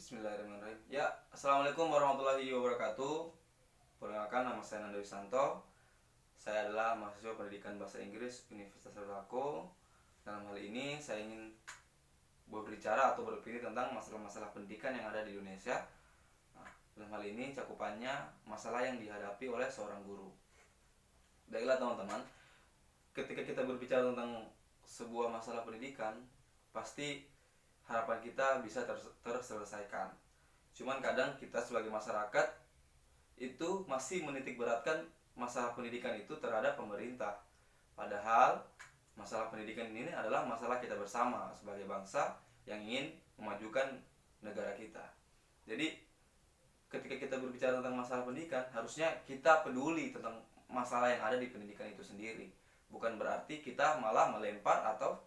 Bismillahirrahmanirrahim. Ya, assalamualaikum warahmatullahi wabarakatuh. Perkenalkan, nama saya Nando Wisanto. Saya adalah mahasiswa pendidikan bahasa Inggris Universitas Trisakti. Dalam hal ini saya ingin berbicara atau beropini tentang masalah-masalah pendidikan yang ada di Indonesia. Nah, dalam hal ini cakupannya masalah yang dihadapi oleh seorang guru. Baiklah teman-teman, ketika kita berbicara tentang sebuah masalah pendidikan, pasti harapan kita bisa terselesaikan. Cuman kadang kita sebagai masyarakat itu masih menitik beratkan masalah pendidikan itu terhadap pemerintah. Padahal masalah pendidikan ini adalah masalah kita bersama sebagai bangsa yang ingin memajukan negara kita. Jadi ketika kita berbicara tentang masalah pendidikan, harusnya kita peduli tentang masalah yang ada di pendidikan itu sendiri. Bukan berarti kita malah melempar atau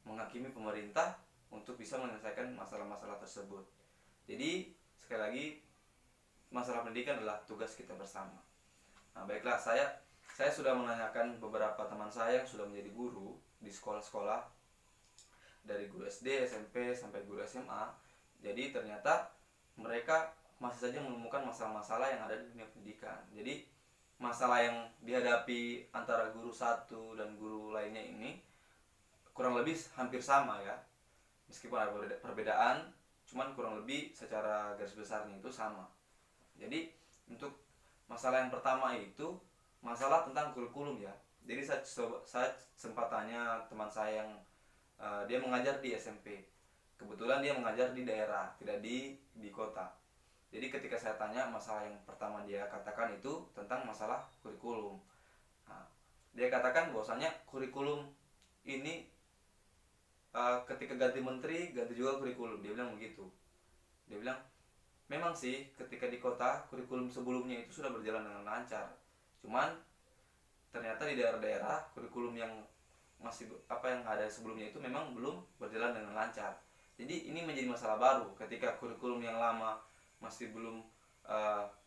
menghakimi pemerintah untuk bisa menyelesaikan masalah-masalah tersebut. Jadi sekali lagi, masalah pendidikan adalah tugas kita bersama. Nah, baiklah, saya sudah menanyakan beberapa teman saya yang sudah menjadi guru di sekolah-sekolah, dari guru SD, SMP sampai guru SMA. Jadi ternyata mereka masih saja menemukan masalah-masalah yang ada di dunia pendidikan. Jadi masalah yang dihadapi antara guru satu dan guru lainnya ini kurang lebih hampir sama ya. Meskipun ada perbedaan, cuman kurang lebih secara garis besarnya itu sama. Jadi untuk masalah yang pertama itu masalah tentang kurikulum ya. Jadi saya sempat tanya teman saya yang dia mengajar di SMP. Kebetulan dia mengajar di daerah, tidak di kota. Jadi ketika saya tanya, masalah yang pertama dia katakan itu tentang masalah kurikulum. Nah, dia katakan bahwasanya kurikulum ini ketika ganti menteri, ganti juga kurikulum. Dia bilang begitu. Dia bilang, memang sih ketika di kota, kurikulum sebelumnya itu sudah berjalan dengan lancar. Cuman ternyata di daerah-daerah, kurikulum yang masih yang ada sebelumnya itu memang belum berjalan dengan lancar. Jadi ini menjadi masalah baru ketika kurikulum yang lama masih belum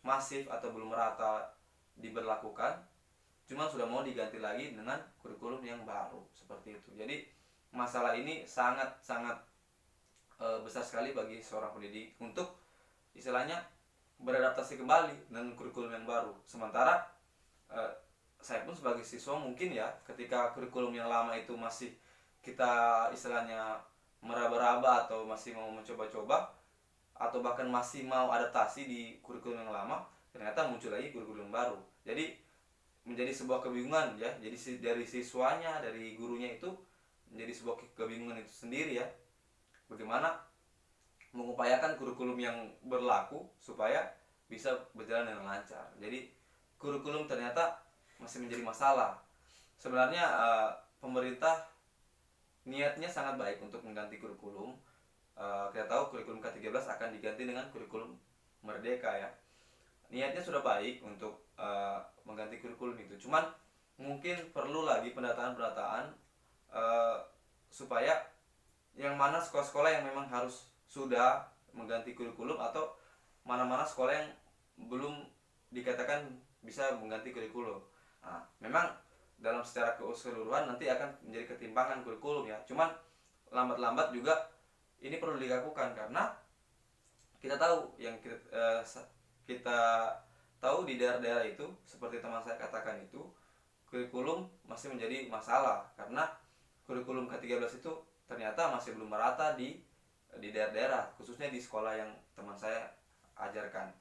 masif atau belum merata diberlakukan. Cuman sudah mau diganti lagi dengan kurikulum yang baru seperti itu. Jadi masalah ini sangat besar sekali bagi seorang pendidik untuk istilahnya beradaptasi kembali dengan kurikulum yang baru. Sementara saya pun sebagai siswa mungkin ya, ketika kurikulum yang lama itu masih kita istilahnya meraba-raba atau masih mau mencoba-coba atau bahkan masih mau adaptasi di kurikulum yang lama, ternyata muncul lagi kurikulum baru. Jadi menjadi sebuah kebingungan ya. Jadi dari siswanya, dari gurunya itu menjadi sebuah kebingungan itu sendiri ya. Bagaimana mengupayakan kurikulum yang berlaku supaya bisa berjalan dengan lancar. Jadi kurikulum ternyata masih menjadi masalah. Sebenarnya pemerintah niatnya sangat baik untuk mengganti kurikulum. Kita tahu kurikulum ke-13 akan diganti dengan kurikulum Merdeka ya. Niatnya sudah baik untuk mengganti kurikulum itu. Cuman mungkin perlu lagi pendataan supaya yang mana sekolah-sekolah yang memang harus sudah mengganti kurikulum atau mana-mana sekolah yang belum dikatakan bisa mengganti kurikulum. Nah, memang dalam secara keseluruhan nanti akan menjadi ketimpangan kurikulum ya. Cuman lambat-lambat juga ini perlu dilakukan karena kita tahu kita tahu di daerah-daerah itu seperti teman saya katakan itu kurikulum masih menjadi masalah karena kurikulum ke-13 itu ternyata masih belum merata di daerah-daerah, khususnya di sekolah yang teman saya ajarkan.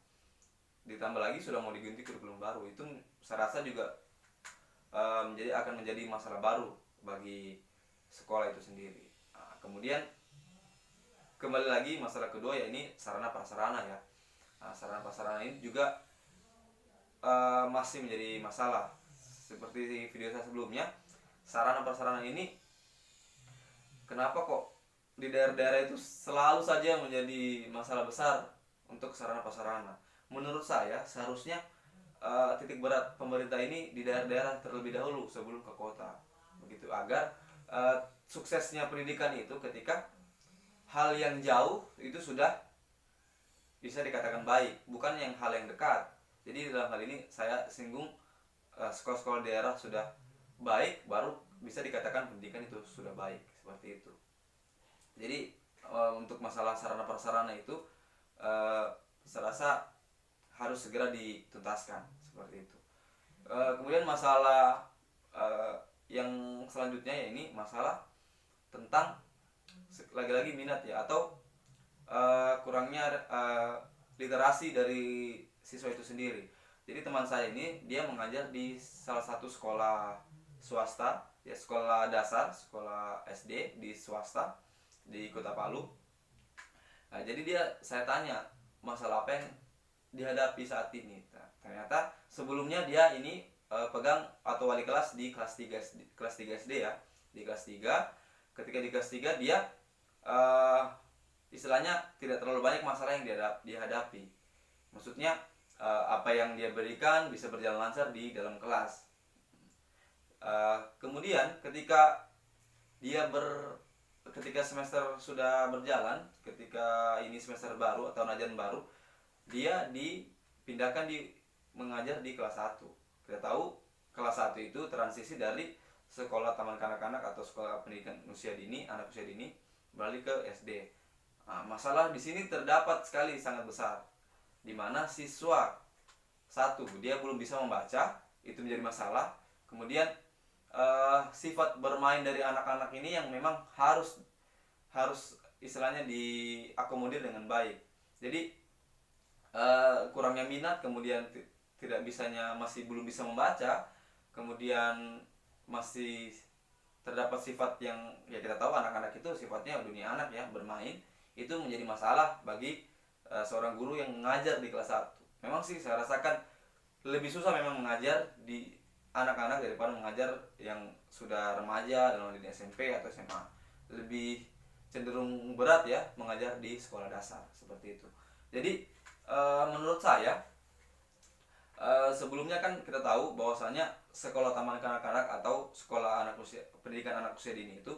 Ditambah lagi sudah mau diganti kurikulum baru, itu saya rasa juga akan menjadi masalah baru bagi sekolah itu sendiri. Nah, kemudian kembali lagi masalah kedua ya, ini sarana prasarana ya. Nah, sarana prasarana ini juga masih menjadi masalah. Seperti video saya sebelumnya, sarana prasarana ini kenapa kok di daerah-daerah itu selalu saja menjadi masalah besar untuk sarana prasarana. Menurut saya seharusnya titik berat pemerintah ini di daerah-daerah terlebih dahulu sebelum ke kota. Begitu agar suksesnya pendidikan itu ketika hal yang jauh itu sudah bisa dikatakan baik, bukan yang hal yang dekat. Jadi dalam hal ini saya singgung sekolah-sekolah daerah sudah baik, baru bisa dikatakan pendidikan itu sudah baik, seperti itu. Jadi untuk masalah sarana prasarana itu saya rasa harus segera dituntaskan seperti itu. Kemudian masalah yang selanjutnya ya ini masalah tentang lagi-lagi minat ya, atau kurangnya literasi dari siswa itu sendiri. Jadi teman saya ini dia mengajar di salah satu sekolah swasta ya, sekolah dasar, sekolah SD di swasta di Kota Palu. Nah, jadi saya tanya masalah apa yang dihadapi saat ini. Nah, ternyata sebelumnya dia ini pegang atau wali kelas di kelas 3 SD ya. Di kelas 3, ketika di kelas 3 dia istilahnya tidak terlalu banyak masalah yang dihadapi. Maksudnya apa yang dia berikan bisa berjalan lancar di dalam kelas. Kemudian ketika ketika semester sudah berjalan, ketika ini semester baru atau ajaran baru, dia dipindahkan mengajar di kelas 1. Kita tahu kelas 1 itu transisi dari sekolah taman kanak-kanak atau sekolah pendidikan usia dini, anak usia dini, beralih ke SD. Nah, masalah di sini terdapat sekali sangat besar, di mana siswa satu dia belum bisa membaca, itu menjadi masalah. Kemudian sifat bermain dari anak-anak ini yang memang harus istilahnya diakomodir dengan baik. Jadi kurangnya minat, kemudian tidak bisanya, masih belum bisa membaca, kemudian masih terdapat sifat yang ya kita tahu anak-anak itu sifatnya dunia anak ya, bermain, itu menjadi masalah bagi seorang guru yang mengajar di kelas 1. Memang sih saya rasakan lebih susah memang mengajar di anak-anak daripada mengajar yang sudah remaja dalam di SMP atau SMA. Lebih cenderung berat ya mengajar di sekolah dasar seperti itu. Jadi menurut saya sebelumnya kan kita tahu bahwasanya sekolah taman kanak-kanak atau sekolah pendidikan anak usia dini itu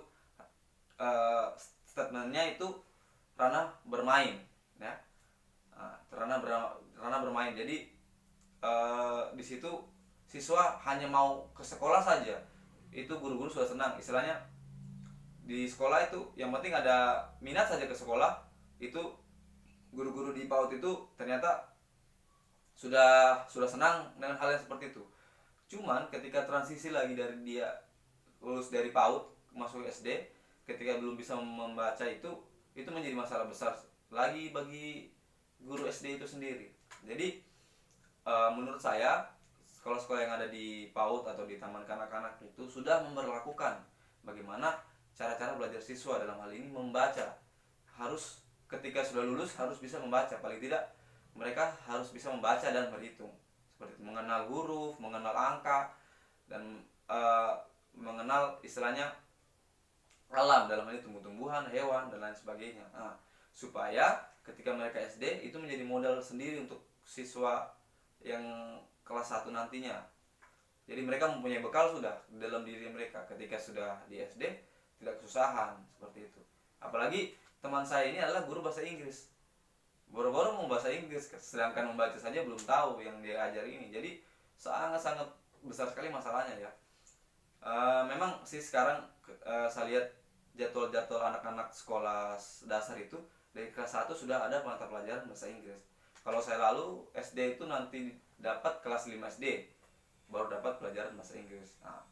statementnya itu ranah bermain ya, ranah bermain. Jadi di situ siswa hanya mau ke sekolah saja, itu guru-guru sudah senang. Istilahnya di sekolah itu yang penting ada minat saja ke sekolah, itu guru-guru di PAUD itu ternyata sudah senang dengan hal yang seperti itu. Cuman ketika transisi lagi dari dia lulus dari PAUD masuk SD, ketika belum bisa membaca itu menjadi masalah besar lagi bagi guru SD itu sendiri. Jadi menurut saya sekolah-sekolah yang ada di PAUD atau di taman kanak-kanak itu sudah memberlakukan bagaimana cara-cara belajar siswa, dalam hal ini membaca. Harus ketika sudah lulus harus bisa membaca, paling tidak mereka harus bisa membaca dan berhitung, seperti itu, mengenal huruf, mengenal angka, dan mengenal istilahnya alam, dalam hal ini tumbuh-tumbuhan, hewan, dan lain sebagainya. Nah, supaya ketika mereka SD itu menjadi modal sendiri untuk siswa yang kelas 1 nantinya. Jadi mereka mempunyai bekal sudah dalam diri mereka ketika sudah di SD, tidak kesusahan seperti itu. Apalagi teman saya ini adalah guru bahasa Inggris, boro-boro mau bahasa Inggris, sedangkan membaca saja belum tahu yang dia ajar ini. Jadi sangat-sangat besar sekali masalahnya ya. Memang sih sekarang saya lihat jadwal anak-anak sekolah dasar itu dari kelas 1 sudah ada mata pelajaran bahasa Inggris. Kalau saya lalu SD itu nanti dapat kelas 5 SD baru dapat pelajaran bahasa Inggris. Nah,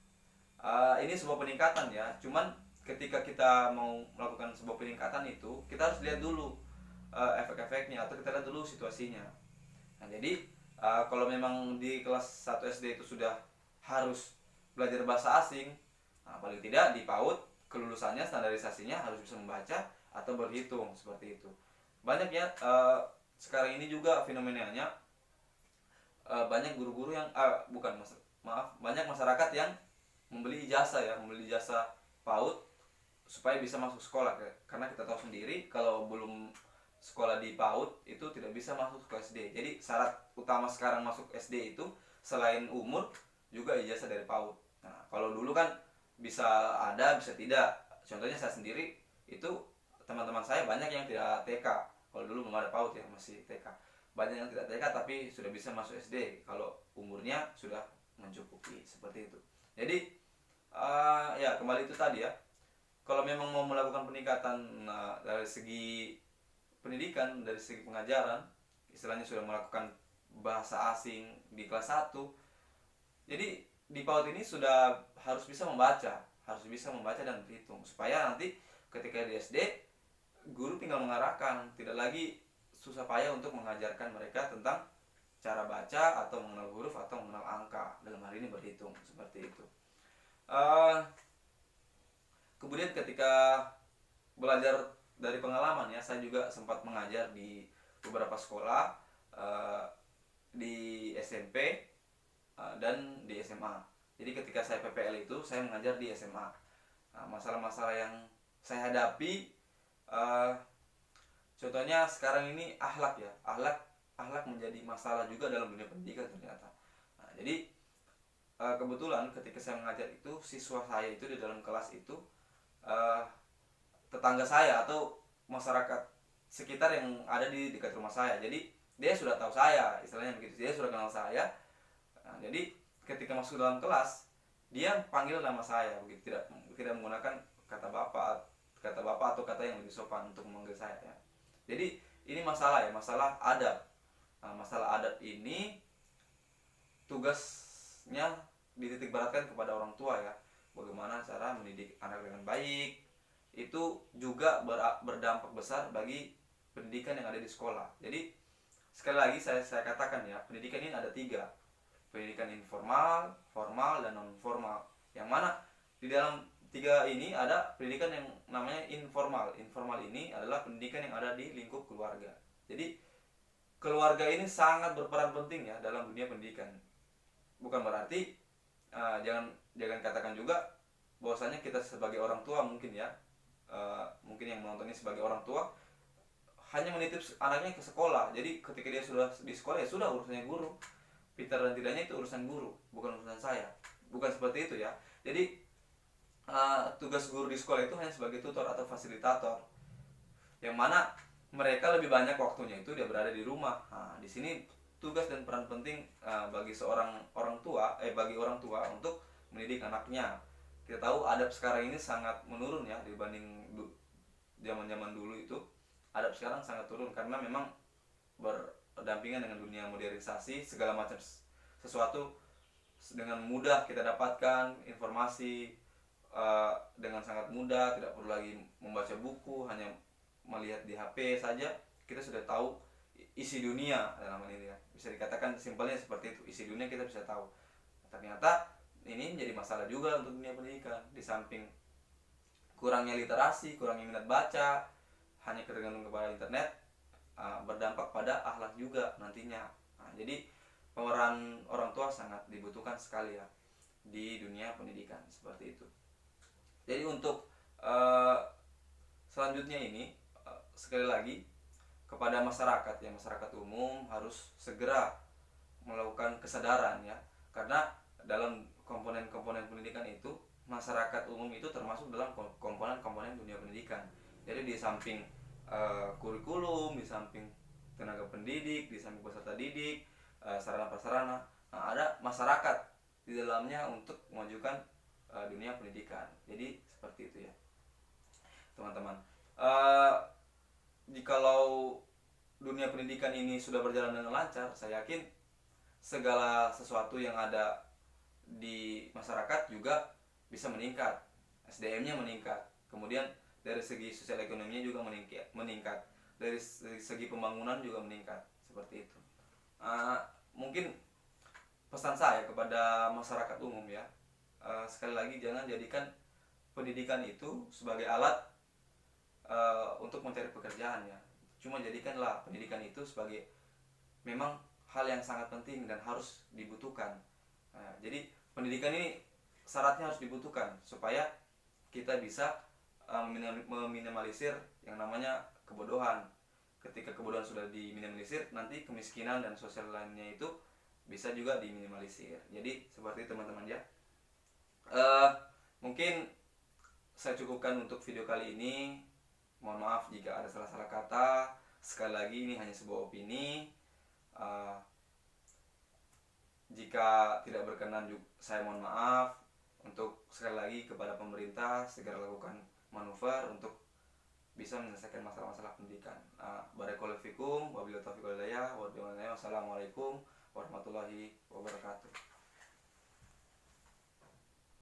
ini sebuah peningkatan ya. Cuman ketika kita mau melakukan sebuah peningkatan itu kita harus lihat dulu efek-efeknya, atau kita lihat dulu situasinya. Nah, jadi kalau memang di kelas 1 SD itu sudah harus belajar bahasa asing, nah, paling tidak di PAUD kelulusannya, standarisasinya harus bisa membaca atau berhitung seperti itu. Banyak ya sekarang ini juga fenomenanya banyak guru-guru yang banyak masyarakat yang membeli ijazah PAUD supaya bisa masuk sekolah, karena kita tahu sendiri kalau belum sekolah di PAUD itu tidak bisa masuk ke SD. Jadi syarat utama sekarang masuk SD itu selain umur juga ijazah dari PAUD. Nah, kalau dulu kan bisa ada bisa tidak. Contohnya saya sendiri itu, teman-teman saya banyak yang tidak TK. Kalau dulu belum ada PAUD ya, masih TK. Banyak yang tidak TK tapi sudah bisa masuk SD kalau umurnya sudah mencukupi, seperti itu. Jadi ya kembali itu tadi ya, kalau memang mau melakukan peningkatan dari segi pendidikan, dari segi pengajaran, istilahnya sudah melakukan bahasa asing di kelas 1. Jadi di PAUD ini sudah harus bisa membaca dan berhitung, supaya nanti ketika di SD guru tinggal mengarahkan, tidak lagi susah payah untuk mengajarkan mereka tentang cara baca atau mengenal huruf atau mengenal angka, dalam hal ini berhitung, seperti itu. Kemudian ketika belajar dari pengalaman ya, saya juga sempat mengajar di beberapa sekolah, di SMP dan di SMA. Jadi ketika saya PPL itu saya mengajar di SMA. Masalah-masalah yang saya hadapi, contohnya sekarang ini akhlak ya, akhlak menjadi masalah juga dalam dunia pendidikan ternyata. Jadi kebetulan ketika saya mengajar itu, siswa saya itu di dalam kelas itu tetangga saya atau masyarakat sekitar yang ada di dekat rumah saya. Jadi dia sudah tahu saya, istilahnya begitu, dia sudah kenal saya. Jadi ketika masuk dalam kelas, dia panggil nama saya begitu, tidak menggunakan kata bapak atau kata yang lebih sopan untuk memanggil saya ya. Jadi ini masalah ya, masalah adab. Masalah adab ini tugasnya dititik beratkan kepada orang tua ya, bagaimana cara mendidik anak dengan baik. Itu juga berdampak besar bagi pendidikan yang ada di sekolah. Jadi sekali lagi saya katakan ya, pendidikan ini ada 3, pendidikan informal, formal, dan non formal. Yang mana di dalam 3 ini ada pendidikan yang namanya informal. Informal ini adalah pendidikan yang ada di lingkup keluarga. Jadi keluarga ini sangat berperan penting ya dalam dunia pendidikan. Bukan berarti jangan katakan juga bahwasanya kita sebagai orang tua mungkin ya, mungkin yang menonton ini sebagai orang tua hanya menitip anaknya ke sekolah. Jadi ketika dia sudah di sekolah ya sudah, urusannya guru. Pintar dan tidaknya itu urusan guru, bukan urusan saya. Bukan seperti itu ya. Jadi tugas guru di sekolah itu hanya sebagai tutor atau fasilitator, yang mana mereka lebih banyak waktunya itu dia berada di rumah. Di sini tugas dan peran penting bagi bagi orang tua untuk mendidik anaknya. Kita tahu adab sekarang ini sangat menurun ya dibanding zaman-zaman dulu itu. Adab sekarang sangat turun karena memang berdampingan dengan dunia modernisasi, segala macam sesuatu dengan mudah kita dapatkan informasi dengan sangat mudah, tidak perlu lagi membaca buku, hanya melihat di HP saja kita sudah tahu isi dunia dalam hal ini ya. Bisa dikatakan simpelnya seperti itu, isi dunia kita bisa tahu. Ternyata ini menjadi masalah juga untuk dunia pendidikan. Di samping kurangnya literasi, kurangnya minat baca, hanya tergantung kepada internet, berdampak pada akhlak juga nantinya. Jadi peran orang tua sangat dibutuhkan sekali ya di dunia pendidikan, seperti itu. Jadi untuk selanjutnya ini sekali lagi kepada masyarakat ya, masyarakat umum harus segera melakukan kesadaran ya, karena dalam komponen-komponen pendidikan itu masyarakat umum itu termasuk dalam komponen-komponen dunia pendidikan. Jadi di samping kurikulum, di samping tenaga pendidik, di samping peserta didik, sarana-prasarana, ada masyarakat di dalamnya untuk memajukan dunia pendidikan. Jadi seperti itu ya teman-teman. Jikalau dunia pendidikan ini sudah berjalan dengan lancar, saya yakin segala sesuatu yang ada di masyarakat juga bisa meningkat, SDM-nya meningkat, kemudian dari segi sosial ekonominya juga meningkat, dari segi pembangunan juga meningkat, seperti itu. Mungkin pesan saya kepada masyarakat umum ya, sekali lagi jangan jadikan pendidikan itu sebagai alat untuk mencari pekerjaan ya. Cuma jadikanlah pendidikan itu sebagai memang hal yang sangat penting dan harus dibutuhkan. Jadi pendidikan ini syaratnya harus dibutuhkan supaya kita bisa meminimalisir yang namanya kebodohan. Ketika kebodohan sudah diminimalisir, nanti kemiskinan dan sosial lainnya itu bisa juga diminimalisir. Jadi seperti itu teman-teman ya. Mungkin saya cukupkan untuk video kali ini. Mohon maaf jika ada salah-salah kata. Sekali lagi ini hanya sebuah opini. Jika tidak berkenan saya mohon maaf. Untuk sekali lagi kepada pemerintah segera lakukan manuver untuk bisa menyelesaikan masalah-masalah pendidikan. Barakallahu fikum, wabillahi taufiq wal hidayah, wassalamualaikum warahmatullahi wabarakatuh.